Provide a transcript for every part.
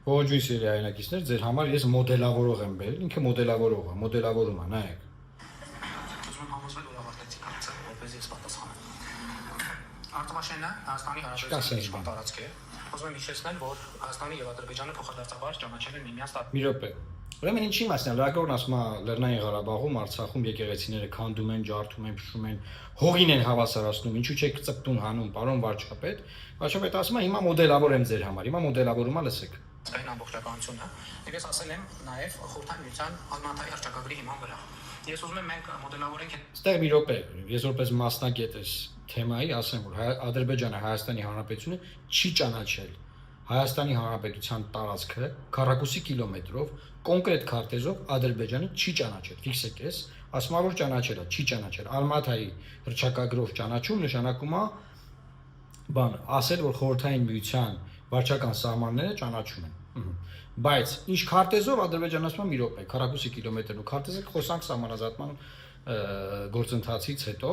Ողջույն սիրելի հայրենակիցներ, ձեր համար ես մոդելավորող եմ բերել, ինքը մոդելավորող է, մոդելավորում է, նայեք։ Ուզում եմ համոզվել, որ ավարտեցի կարծը, որպես ես պատասխանեմ։ Արտավաշենը Հայաստանի Հանրապետության տարածք է։ Ուզում եմ հիշեցնել, որ Հայաստանը եւ Ադրբեջանը փոխադարձաբար ճանաչել են միմյանց Մի րոպե։ Ուրեմն ինչի մասն է, լրագրողն ասում է Լեռնային Ղարաբաղում, Արցախում եկեղեցիները քանդում են, ջարդում են, փշում են, հողին են հավասարացնում, ինչու՞ չեք ծպտուն հանում, պարոն վարչապետ։ Վարչապետը ասում է հիմա մոդելավոր եմ ձեր համար, հիմա մոդելավորումա լսեք։ Այն ամբողջականությունը։ Եվ ես ասել եմ նաև Խորհրդային Միության անմատայի հռչակագրի հիման վրա։ Ես ուզում եմ մենք մոդելավորենք։ Ստեղ մի րոպե, ես որպես մասնակետ այս թեմայի ասեմ, որ Ադրբեջանը Հայաստանի Հանրապետությունը չի ճանաչել Հայաստանի Հանրապետության տարածքը քառակուսի կիլոմետրով կոնկրետ քարտեզով Ադրբեջանը չի ճանաչել։ Ֆիքսեք էս, ասում է որ ճանաչել է, չի ճանաչել։ Ալմաթայի հռչակագրով ճանաչում նշանակում է բան, ասել որ Խորհրդային Միության վարչական սահմանները ճանաչում են։ Բայց ինչ քարտեզով Ադրբեջանը ասում է մի րոպե, քառակուսի կիլոմետրն ու քարտեզը խոսանք սահմանազատման գործընթացից հետո,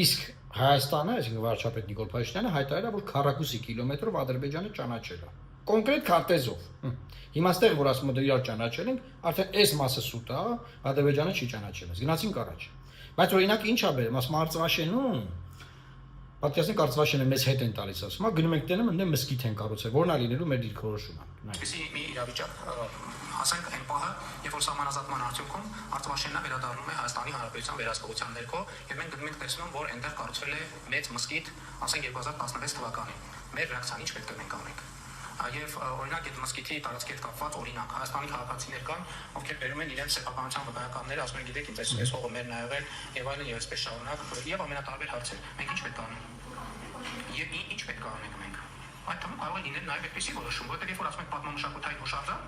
իսկ Հայաստանը, այսինքն վարչապետ Նիկոլ Փաշինյանը հայտարարել է, որ քառակուսի կիլոմետրով Ադրբեջանը ճանաչել է։ Կոնկրետ քարտեզով։ Հիմա ստեղ որ ասում եմ իրար ճանաչել ենք, արդեն այս մասը սուտ է, Ադրբեջանը չի ճանաչել։ Գնացինք առաջ։ Բայց օրինակ ինչ է բերում, ասում Արցախաշենում Պատկերացնեք Արցախաշենը մեզ հետ են տալիս, ասում է, գնում ենք տենում, այնտեղ մզկիթ են կառուցել, որն է լինելու մեր դիրքորոշումը։ Այսպեսի մի իրավիճակ հասանք այն պահը, երբ որ սահմանազատման արդյունքում Արցախաշենը վերադառնում է Հայաստանի Հանրապետության վերահսկողության ներքո, եւ մենք գնում ենք տեսնում, որ այնտեղ կառուցվել է մեծ մզկիթ, ասենք 2016 թվականին։ Մեր ռեակցիան ինչ պետք է մենք անենք։ Եվ օրինակ այդ մզկիթի տարածքի հետ կապված օրինակ Հայաստանի քաղաքացիներ կան, ովքեր բերում են իրենց սեփականության վկայականները, ասում են գիտեք ինձ այս հողը մերն ա եղել եւ այլն եւ այսպես շարունակ եւ ամենատարբեր հարցեր։ Մենք ինչ պետք է անենք։ Եվ ինչ պետք է անենք մենք։ Այդ թվում կարող է լինել նաեւ այդպեսի որոշում, որովհետեւ երբ որ ասում ենք պատմամշակութային հուշարձան,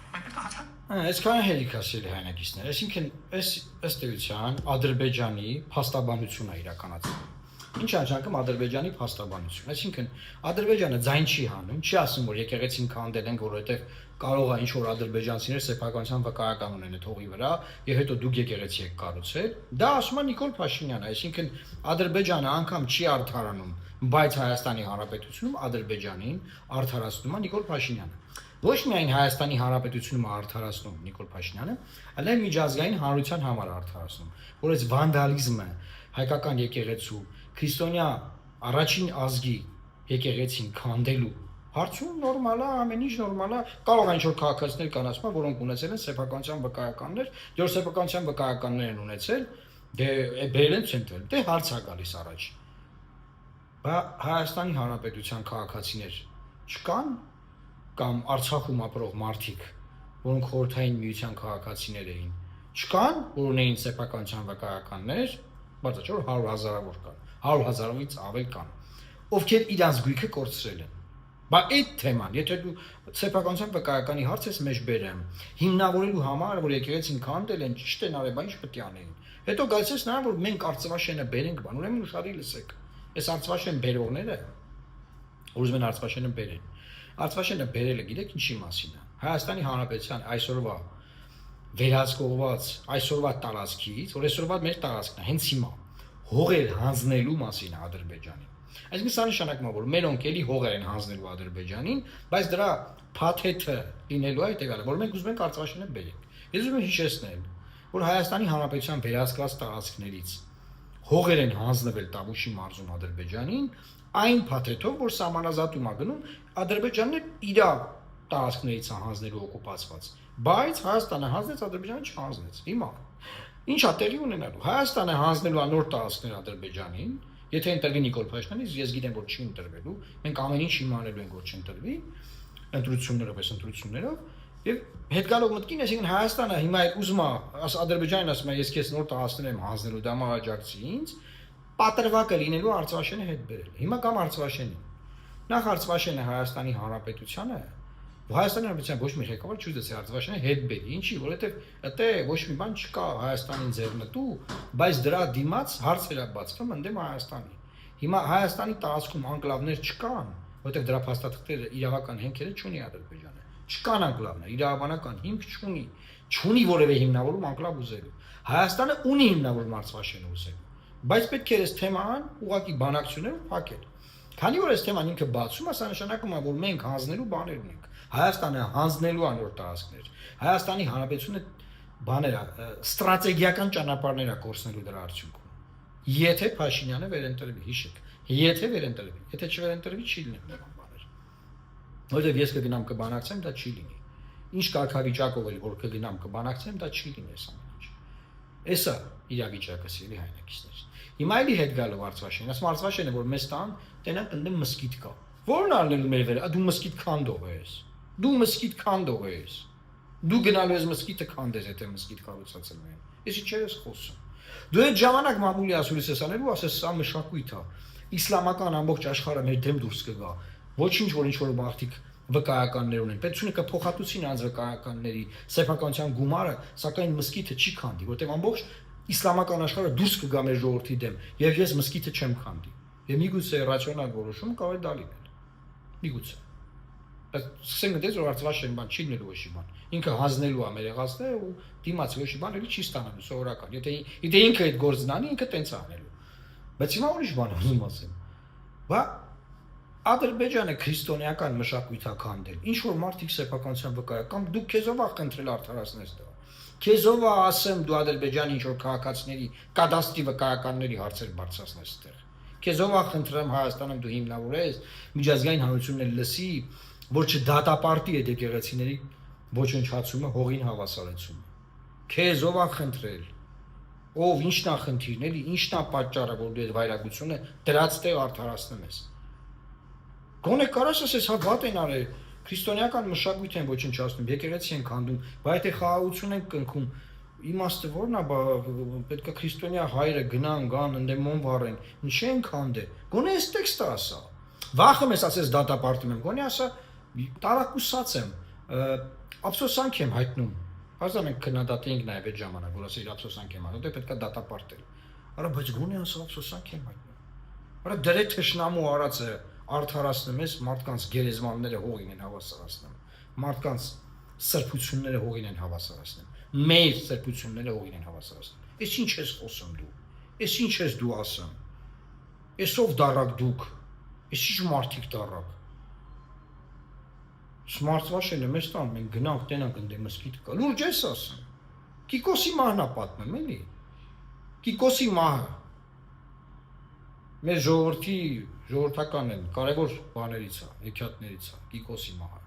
մենք պետք է հասկանանք։ Այսքան հերիք ասել հայրենակիցներ, այսինքն այս ըստ էության Ադրբեջանի փաստաբանությունն է իրականացնում։ Ինչ անջանքում Ադրբեջանի փաստաբանություն, այսինքն Ադրբեջանը ձայն չի հանում, չի ասում որ եկեղեցին քանդել են, որովհետև կարող է ինչ որ ադրբեջանցիներ սեփականության վկայական ունեն այդ հողի վրա, եւ հետո դուք եկեղեցի եք կառուցել։ Դա ասում է Նիկոլ Փաշինյանը, այսինքն Ադրբեջանը անգամ չի արդարանում, բայց Հայաստանի Հանրապետությունում Ադրբեջանին արդարացնում է Նիկոլ Փաշինյանը։ Ոչ միայն Հայաստանի Հանրապետությունում է արդարացնում Նիկոլ Փաշինյանը, այլև միջազգային հանրության համար արդարացնում, որ այս վանդալիզմը հայկական եկեղեցու քրիստոնյա առաջին ազգի եկեղեցին քանդելու հարցում նորմալ է, ամեն ինչ նորմալ է, կարող է ինչ-որ քաղաքացիներ կան ասում, որոնք ունեցել են սեփականության վկայականներ, դեռ սեփականության վկայականներ են ունեցել, դե բերել են ցենտրալ, դե հարց է գալիս առաջ։ Բա Հայաստանի Հանրապետության քաղաքացիներ չկան կամ Արցախում ապրող մարդիկ, որոնք խորհրդային միության քաղաքացիներ էին, չկան, որ ունեին սեփականության վկայականներ, բացաչոր 100,000-ավոր կան, 100,000-ից ավել կան, ովքեր իրանց գույքը կորցրել են։ Բա այդ թեման, եթե դու սեփականության վկայականի հարց ես մեջ բերեմ, հիմնավորելու համար, որ եկեղեցին քանդել են, ճիշտ են արել, բա ինչ պետք է անեին։ Հետո գալիս ես նրան, որ մենք Արցախաշենը բերենք, բան, ուրեմն ուշադիր լսեք։ Այս Արցախաշեն բերողները ուզում են Արցախաշենը բերեն։ Արցախաշենը բերելը գիտեք ինչի մասին է։ Հայաստանի Հանրապետության այսօրվա վերահսկողված այսօրվա տարածքից, որ այսօրվա մեր տարածքն է, հենց հիմա հողեր հանձնելու մասին է Ադրբեջանին։ Այսինքն սա նշանակում է, որ մերոնք էլի հողեր են հանձնելու Ադրբեջանին, բայց դրա փաթեթը լինելու է այդտեղը, որ մենք ուզում ենք Արցախաշենը բերենք։ Ես ուզում եմ հիշեցնել, որ Հայաստանի Հանրապետության վերահսկված տարածքներից հողեր են հանձնվել Տավուշի մարզում Ադրբեջանին, այն փաթեթով, որ սահմանազատում է գնում, Ադրբեջանն իր տարածքներից է հանձնելու օկուպացված, բայց Հայաստանը հանձնեց, Ադրբեջանը չհանձնեց։ Հիմա ի՞նչ է տեղի ունենալու։ Հայաստանը հանձնելու է նոր տարածքներ Ադրբեջանին, եթե ընտրվի Նիկոլ Փաշինյանից, ես գիտեմ, որ չի ընտրվելու, մենք ամեն ինչ իմանելու ենք, որ չընտրվի, ընտրություններով, եւ հետ գալով մտքին, այսինքն Հայաստանը հիմա ուզում է, Ադրբեջանն ասում է, ես քեզ նոր տարածքներ եմ հանձնելու, դա մահաճակցի ինձ, պատրվակը լինելու Արցախաշենը հետ բերել։ Հիմա կամ Արցախաշենին։ Նախ Արցախաշենը Հայաստանի Հանրապետությանը, Հայաստանի Հանրապետության ոչ մի ղեկավար չուզեց Արցախաշենը հետ բերի, ինչի, որովհետեւ այդտե ոչ մի բան չկա Հայաստանին ձեռնտու, բայց դրա դիմաց հարցեր է բացվում ընդդեմ Հայաստանի։ Հիմա Հայաստանի տարածքում անկլավներ չկան, որովհետեւ դրա փաստաթղթերը իրավական հենքերը չունի Ադրբեջանը։ Չկան անկլավներ, իրավաբանական հիմք չունի որևէ հիմնավորում անկլավ ուզելու։ Հայաստանը ունի հիմնավորում Արցախաշենը ուզելու, բայց պետք է այս թեման ուղղակի բանակցություններով փակել։ Քանի որ այս թեման ինքը բացում է, սա նշանակում է, որ մենք հանձնելու բաներ ունենք։ Հայաստանը հանձնելու անոր տարածքներ։ Հայաստանի Հանրապետությունը բաներ է, ստրատեգիական ճանապարհներ է կորցնելու դրա արդյունքում։ Եթե Փաշինյանը վերընտրվի, հիշեք, եթե վերընտրվի, եթե չվերընտրվի չի լինի նման բաներ։ Որովհետև ես կգնամ կբանակցեմ, դա չի լինի։ Ինչ կարգավիճակով էլ որ կգնամ կբանակցեմ, դա չի լինի այս ամենը։ Էսա իրավիճակը սիրելի հայրենակիցներ։ Հիմա էլի հետ գալով Արցախին, ասում Արցախինը որ մեզ տան, տենան ընդդեմ մսկիթ կա։ Որն արնելու մեր վրա, դու մսկիթ քանդող ես։ Դու մսկիթ քանդող ես։ Դու գնալու ես մսկիթը քանդես, եթե մսկիթ կառուցացել են։ Ես ինչ ես խոսում։ Դու այդ ժամանակ մամուլի ասուլիս ես անելու, ասես սա մշակույթ է։ Իսլամական ամբողջ աշխարհը մեր դեմ դուրս կգա։ Ոչինչ որ ինչ-որ մարդիկ վկայականներ ունեն։ Պետությունը կփոխհատուցի նրանց վկայականների սեփականության գումարը, սակայն մսկիթը չի քանդի, որտեղ ամբողջ իսլամական աշխարհը դուրս կգա մեր ժողովրդի դեմ, եւ ես մսկիթը չեմ քանդի։ Եվ միգուցե ռացիոնալ որոշում կարող է դա լինել։ Միգուցե։ Բայց սկսենք դες որ Արցախը բան չի լինելու ոչի բան։ Ինքը հանձնելու է մեր եղածները ու դիմաց ոչի բան էլի չի ստանալու սովորական։ Եթե ինքը այդ գործն անի, ինքը տենց է անելու։ Բայց հիմա ուրիշ բան ուզում ասեմ։ Բա Ադրբեջանը քրիստոնեական մշակույթ է քանդել։ Ինչ որ մարդիկ սեփականության վկայական, դու քեզով ա խնդրել արդարացնես դա։ Քեզով ա ասեմ դու Ադրբեջանի ինչ որ քաղաքացիների կադաստրի վկայականների հարցեր բարձրացնես այդտեղ։ Քեզով ա խնդրեմ Հայաստանում դու հիմնավորես միջազգային հանրությունները լսի, որ չդատապարտի այդ եկեղեցիների ոչնչացումը, հողին հավասարեցումը։ Քեզով ա խնդրել։ Ով ինչն է խնդիրն էլի, ինչն է պատճառը, որ դու այդ վայրագությունը դրած տեղ արդարացնում ես։ Գոնե կարաս ասես հա վատ են արել, քրիստոնեական մշակույթ են ոչնչացնում, եկեղեցի են քանդում, բայց եթե խաղաղություն են կնքում, իմաստը ո՞րն է, պետք է քրիստոնյա հայրը գնան, գան, ընդդեմոն վառեն, ինչ են քանդե։ Գոնե այս տեքստը ասա։ Վախում ես ասես դատապարտում եմ, գոնե ասա տարակուսած եմ, ափսոսանք եմ հայտնում։ Հազար մենք քննադատենք նաև այդ ժամանակ, որ ասել ափսոսանք եմ հայտնում, դե պետք է դատապարտել։ Արա բայց գոնե ասա ափսոսանք եմ հայտնում։ Արա դրե թշնամու արածը արդարացնում ես, մարդկանց գերեզմանները հողին են հավասարացնում, մարդկանց սրբությունները հողին են հավասարացնում, մեր սրբությունները հողին են հավասարացնում։ Էս ինչ ես խոսում դու։ Էս ինչ ես դու ասում։ Էսով դարակ դուք։ Էս ինչ մարդիկ դարակ։ Սմարթվաշենը մեզ տան, մենք գնանք, տենանք ընդեմ մսկիթ կա։ Լուրջ ես ասում։ Կիկոսի մահն է պատմում, էլի։ Կիկոսի մահը։ Մեր ժողովրդական են, կարևոր բաներից է, հեքիաթներից է, Կիկոսի մահը։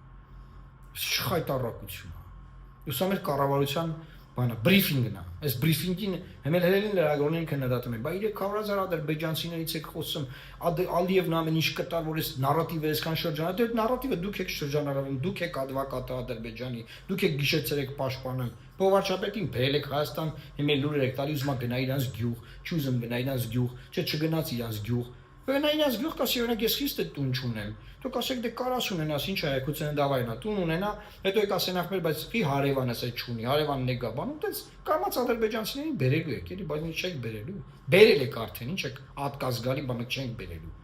Խայտառակություն է։ Ուսա մեր կառավարության բանը, բրիֆինգն է։ Այս բրիֆինգին հեմել հելին լրագրողներին քննադատում են, բայց 300,000 ադրբեջանցիներից եք խոսում, Ալիևն ամեն ինչ կտար, որ այս նարատիվը այսքան շրջանա, դե այդ նարատիվը դուք եք շրջանառվում, դուք եք ադվոկատը Ադրբեջանի, դուք եք գիշերցերեք պաշտպանում։ Փոխարչապետին բերել եք Հայաստան, հիմա լուրեր եք տալի, ուզում գնա իրանց գյուղ, չուզում գնա իրանց գյուղ, չգնաց իրանց գյուղ։ Գնա իրանց գյուղ, կասի օրինակ ես խիստ է տուն չունեմ։ Դուք ասեք դե կարաս ունենաս, ինչ է, եկուցեն դավայնա, տուն ունենա, հետո եք ասեն ախմեր, բայց ի հարևանս այդ չունի, հարևանն է գա, բանում, տենց կամաց ադրբեջանցիներին բերելու եք, էլի, բայց ինչ չեք բերելու։ Բերել եք արդեն, ինչ եք ատկազ գալի, բանը չենք բերելու։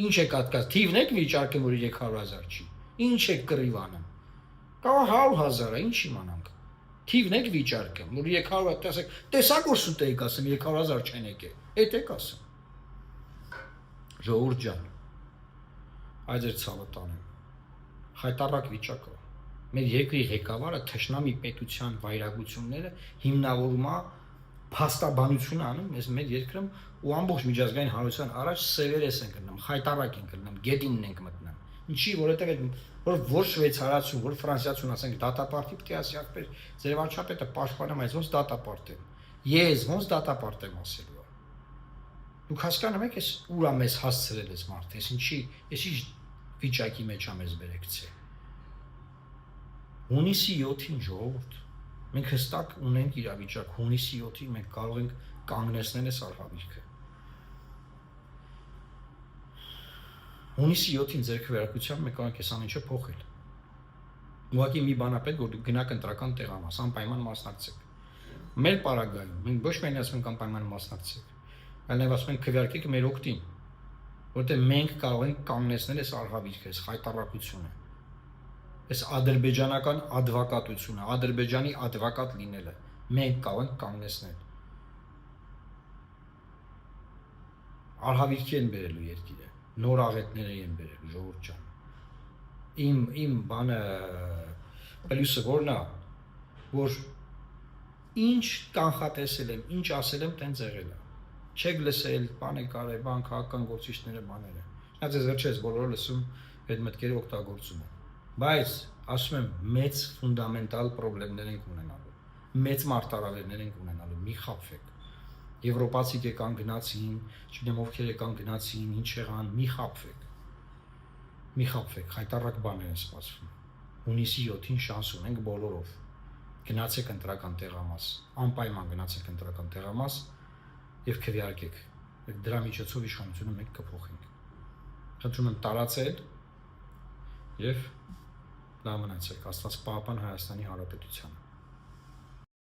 Ինչ եք ատկազ, թիվն եք վիճարկում, որ 300,000 չի։ Ինչ եք կռիվ անում։ Կա 100,000-ը, ինչ իմանանք։ Թիվն եք վիճարկում, որ 300, տեսեք, տեսակ որ սուտ եք ասում, 300,000 չեն եկել։ Էդ եք ասում։ Ժողովուրդ ջան, այդ ձեր ցավը տանեմ։ Խայտառակ վիճակը։ Մեր երկրի ղեկավարը թշնամի պետության վայրագությունները հիմնավորում է փաստաբանություն անում, ես մեր երկրում ու ամբողջ միջազգային հանրության առաջ սևերես են գնում, խայտառակ են գնում, գետինն ենք մտնում։ Ինչի, որովհետև որ շվեյցարացու, որ ֆրանսիացուն ասենք դատապարտի պետք է ասի ախպեր, ձեր վարչապետը պաշտպանում այս ոնց դատապարտել։ Ես ոնց դատապարտեմ ասելու։ Դուք հասկանում եք, ես ուր է մեզ հասցրել ես մարդ, ես ինչ վիճակի մեջ է մեզ բերեկցել։ Հունիսի 7-ին ժողովուրդ, մենք հստակ ունենք իրավիճակ, հունիսի 7-ին մենք կարող ենք կանգնեցնել այս արհավիրքը։ Հունիսի 7-ին ձեռքբերակությամբ մենք կարող ենք այս ամենը փոխել։ Ուղղակի մի բան է պետք, որ դուք գնաք ընտրական տեղանաս, անպայման մասնակցեք։ Մեր պարագայում մենք ոչ միայն ասում ենք անպայման մասնակցեք, այլ նաև ասում ենք քվեարկեք մեր օգտին, որտեղ մենք կարող ենք կանգնեցնել այս արհավիրքը, այս խայտառակությունը, այս ադրբեջանական ադվոկատությունը, Ադրբեջանի ադվոկատ լինելը, մենք կարող ենք կանգնեցնել։ Արհավիրքի են բերելու երկիրը, նոր աղետները են բերել ժողովուրդ ջան։ Իմ բանը պլյուսը որն է, որ ինչ կանխատեսել եմ, ինչ ասել եմ, տենց եղել է։ Չեք լսել, բան է կարել, բան քաղաքական գործիչները բաները։ Նա ձեզ վերջերս բոլորը լսում այդ մտքերը օգտագործում են։ Բայց ասում եմ, մեծ ֆունդամենտալ խնդիրներ ենք ունենալու։ Մեծ մարտահրավերներ ենք ունենալու, մի խաբվեք։ Եվրոպացիք եկան գնացին, չգիտեմ ովքեր եկան գնացին, ինչ եղան, մի խաբվեք։ Մի խաբվեք, խայտառակ բաներ են սպասվում։ Հունիսի 7-ին շանս ունենք բոլորով։ Գնացեք ընտրական տեղամաս, անպայման գնացեք ընտրական տեղամաս եւ քվեարկեք։ Եվ դրա միջոցով իշխանությունը մենք կփոխենք։ Խնդրում եմ տարածել եւ լավ մնացեք, Աստված պահապան Հայաստանի Հանրապետությանը։